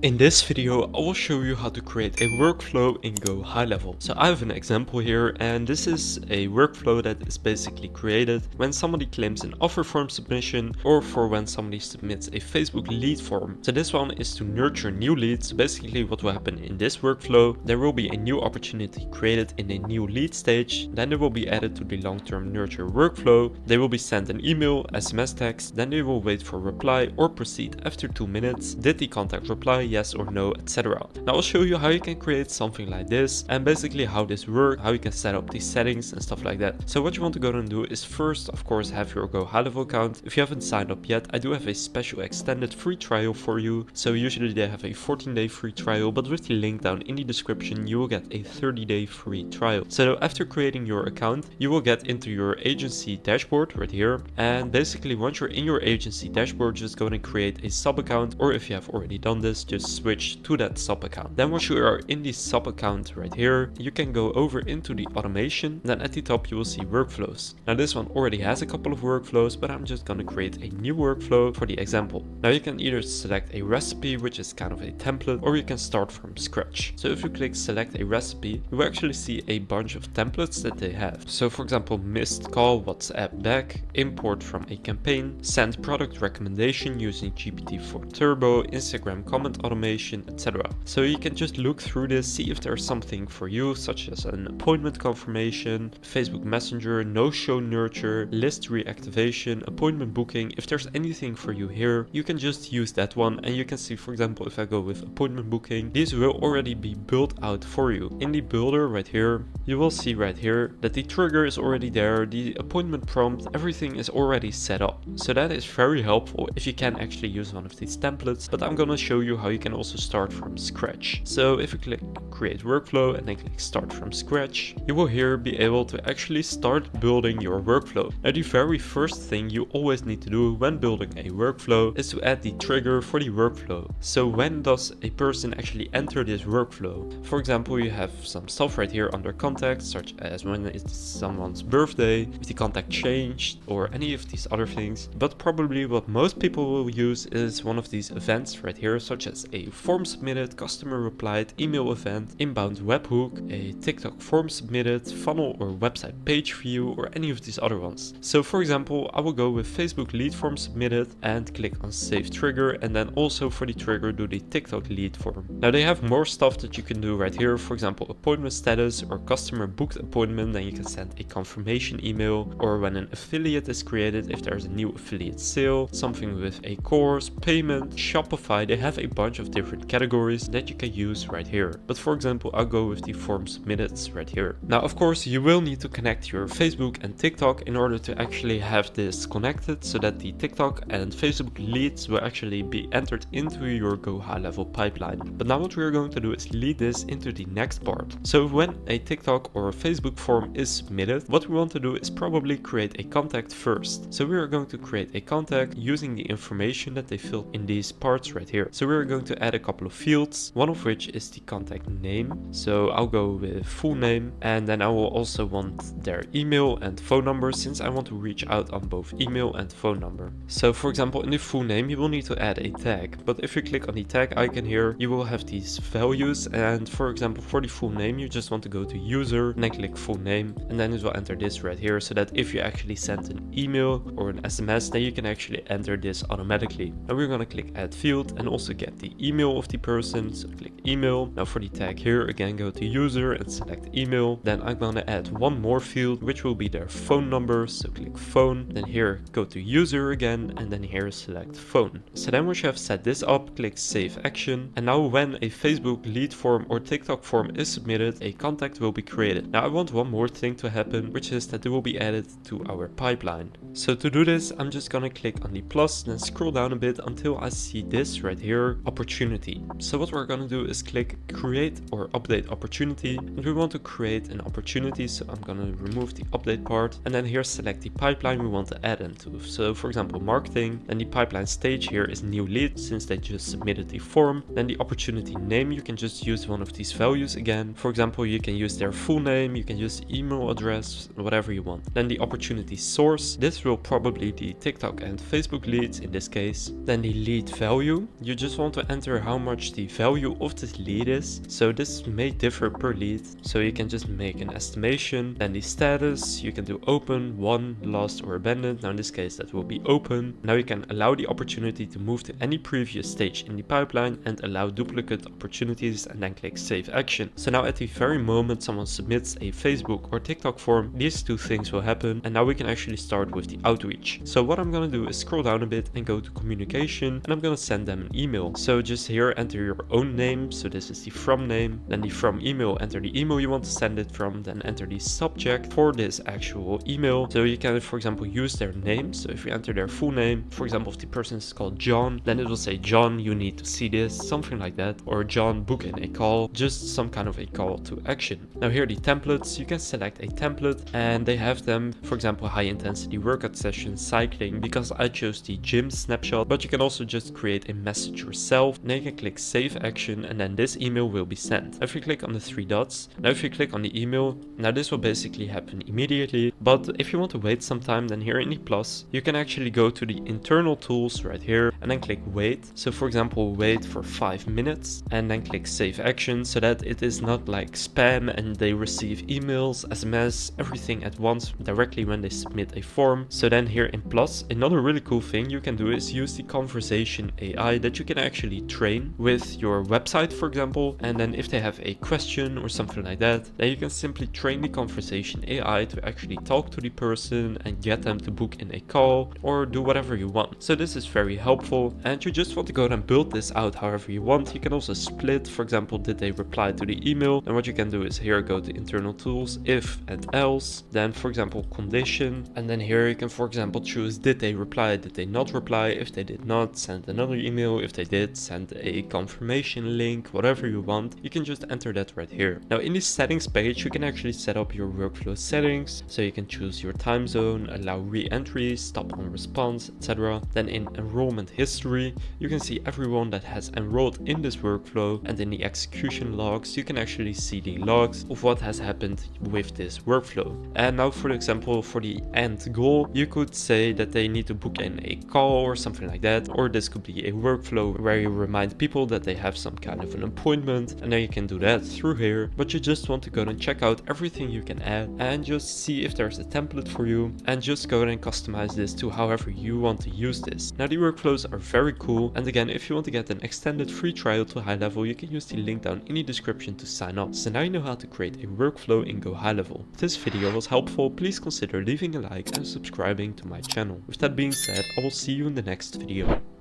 In this video, I will show you how to create a workflow in GoHighLevel. So I have an example here, and this is a workflow that is basically created when somebody claims an offer form submission or for when somebody submits a Facebook lead form. So this one is to nurture new leads. Basically what will happen in this workflow, there will be a new opportunity created in a new lead stage, then they will be added to the long-term nurture workflow. They will be sent an email, SMS text, then they will wait for reply or proceed after 2 minutes. Did the contact reply? Yes or no, etc. Now I'll show you how you can create something like this and basically how this works, how you can set up these settings and stuff like that. So what you want to go and do is first, of course, have your GoHighLevel account. If you haven't signed up yet, I do have a special extended free trial for you. So usually they have a 14-day free trial, but with the link down in the description, you will get a 30-day free trial. So after creating your account, you will get into your agency dashboard right here. And basically once you're in your agency dashboard, just go and create a sub account, or if you have already done this, just switch to that sub account. Then once you are in the sub account right here, you can go over into the automation. Then at the top you will see workflows. Now this one already has a couple of workflows, but I'm just going to create a new workflow for the example. Now you can either select a recipe, which is kind of a template, or you can start from scratch. So if you click select a recipe, you will actually see a bunch of templates that they have. So for example, missed call, WhatsApp back, import from a campaign, send product recommendation using GPT-4 Turbo, Instagram comment automation, etc. So you can just look through this, see if there's something for you, such as an appointment confirmation, Facebook Messenger, no-show nurture, list reactivation, appointment booking. If there's anything for you here, you can just use that one, and you can see, for example, if I go with appointment booking, these will already be built out for you. In the builder right here, you will see right here that the trigger is already there, the appointment prompt, everything is already set up. So that is very helpful if you can actually use one of these templates, but I'm gonna show you how you can also start from scratch. So if you click create workflow and then click start from scratch, you will here be able to actually start building your workflow. Now the very first thing you always need to do when building a workflow is to add the trigger for the workflow. So when does a person actually enter this workflow? For example, you have some stuff right here under contact, such as when it's someone's birthday, if the contact changed, or any of these other things. But probably what most people will use is one of these events right here, such as a form submitted, customer replied, email event, inbound webhook, a TikTok form submitted, funnel or website page view, or any of these other ones. So for example, I will go with Facebook lead form submitted and click on save trigger, and then also for the trigger do the TikTok lead form. Now they have more stuff that you can do right here. For example, appointment status or customer booked appointment, then you can send a confirmation email, or when an affiliate is created, if there's a new affiliate sale, something with a course, payment, Shopify. They have a bunch of different categories that you can use right here. But for example, I'll go with the form submitted right here. Now, of course, you will need to connect your Facebook and TikTok in order to actually have this connected, so that the TikTok and Facebook leads will actually be entered into your GoHighLevel pipeline. But now what we're going to do is lead this into the next part. So when a TikTok or a Facebook form is submitted, what we want to do is probably create a contact first. So we are going to create a contact using the information that they filled in these parts right here. So we're going to add a couple of fields, one of which is the contact name. So I'll go with full name, and then I will also want their email and phone number, since I want to reach out on both email and phone number. So for example, in the full name, you will need to add a tag, but if you click on the tag icon here, you will have these values. And for example, for the full name, you just want to go to user and then click full name, and then it will enter this right here, so that if you actually send an email or an SMS, then you can actually enter this automatically. Now we're going to click add field and also get the email of the person, so click email. Now for the tag here, again go to user and select email. Then I'm going to add one more field, which will be their phone number, so click phone. Then here go to user again, and then here select phone. So then once you have set this up, click save action, and now when a Facebook lead form or TikTok form is submitted, a contact will be created. Now I want one more thing to happen, which is that it will be added to our pipeline. So to do this, I'm just gonna click on the plus, then scroll down a bit until I see this right here, opportunity. So what we're gonna do is click create or update opportunity, and we want to create an opportunity. So I'm going to remove the update part, and then here select the pipeline we want to add into. So for example, marketing, and the pipeline stage here is new lead since they just submitted the form. Then the opportunity name, you can just use one of these values again. For example, you can use their full name, you can use email address, whatever you want. Then the opportunity source, this will probably be TikTok and Facebook leads in this case. Then the lead value, you just want to enter how much the value of this lead is. So this may differ per lead, so you can just make an estimation. Then the status, you can do open, won, lost, or abandoned. Now in this case that will be open. Now you can allow the opportunity to move to any previous stage in the pipeline and allow duplicate opportunities, and then click save action. So now at the very moment someone submits a Facebook or TikTok form, these two things will happen, and now we can actually start with the outreach. So what I'm gonna do is scroll down a bit and go to communication, and I'm gonna send them an email. So just here enter your own name, so this is the from name, then the from email, enter the email you want to send it from, then enter the subject for this actual email. So you can, for example, use their name. So if you enter their full name, for example, if the person is called John, then it will say, John, you need to see this, something like that, or John, book in a call, just some kind of a call to action. Now here are the templates. You can select a template, and they have them, for example, high intensity workout session, cycling, because I chose the gym snapshot, but you can also just create a message yourself. Then you can click save action, and then this email will be sent. If you click on the three dots, now if you click on the email, now this will basically happen immediately, but if you want to wait some time, then here in the plus, you can actually go to the internal tools right here and then click wait. So for example, wait for 5 minutes, and then click save action, so that it is not like spam and they receive emails, SMS, everything at once directly when they submit a form. So then here in plus, another really cool thing you can do is use the conversation AI that you can actually train with your website, for example, and then if they have a question or something like that, then you can simply train the conversation AI to actually talk to the person and get them to book in a call or do whatever you want. So this is very helpful, and you just want to go and build this out however you want. You can also split, for example, did they reply to the email? And what you can do is here go to internal tools, if and else, then for example condition, and then here you can for example choose did they reply, did they not reply. If they did not, send another email. If they did, send a confirmation link, whatever you want. You can just enter that right here. Now in the settings page you can actually set up your workflow settings, so you can choose your time zone, allow re-entry, stop on response, etc. Then in enrollment history you can see everyone that has enrolled in this workflow, and in the execution logs you can actually see the logs of what has happened with this workflow. And now for example, for the end goal, you could say that they need to book in a call or something like that, or this could be a workflow where you remind people that they have some kind of an appointment, and then you can do that through here. But you just want to go and check out everything you can add and just see if there's a template for you, and just go and customize this to however you want to use this. Now the workflows are very cool, and again, if you want to get an extended free trial to GoHighLevel, you can use the link down in the description to sign up. So now you know how to create a workflow in GoHighLevel. If this video was helpful, please consider leaving a like and subscribing to my channel. With that being said, I will see you in the next video.